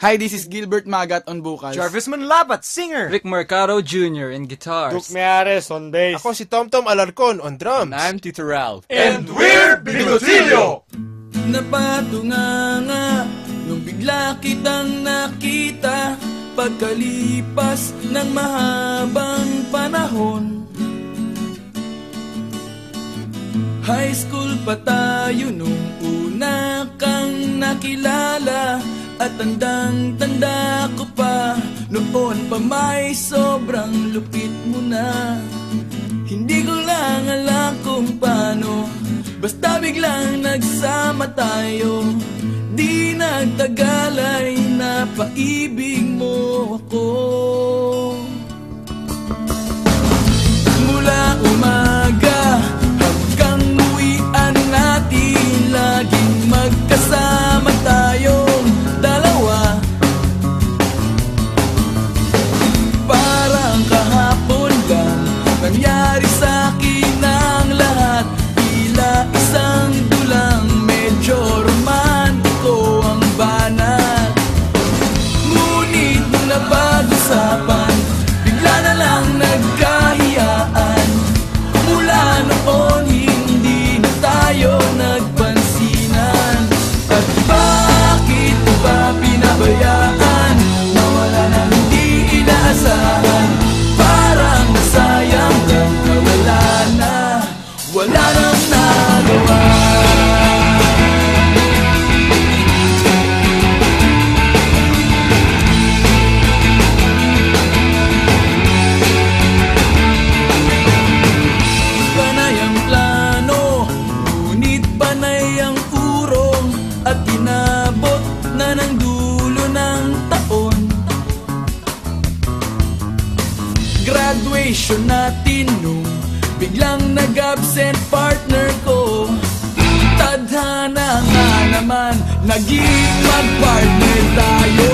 Hi, this is Gilbert Magat on vocals. Jarvis Manlabat, singer. Rick Mercado Jr. in guitars. Duke Meares on bass. Ako si Tomtom Alarcon on drums. And I'm Tito Ralph. And we're Bigotilio! Napatunganga nung bigla kitang nakita pagkalipas ng mahabang panahon. High school pa tayo nung una kang nakilala. At tandang-tanda ko pa, noon pa may sobrang lupit mo na. Hindi ko lang alam kung paano, basta biglang nagsama tayo. Di nagtagal ay napaibig mo ako. Mula umaga hanggang uwian natin, laging magkasama tayo. Nangyari sa'kin ang lahat, tila isang dulang, medyo romantiko ang banat. Ngunit nung napag-usapan, bigla na lang nagkahiyaan. Mula noon hindi na tayo nagpansinan. At bakit ba pinabayaan, nawala na hindi inaasahan? Parang nasayang lang na wala nang nagawa. Panay ang plano, ngunit panay ang urong, at inabot na ng dulo ng taon. Graduation natin nung biglang nag-absent partner ko. Tadhana nga naman, naging mag-partner tayo.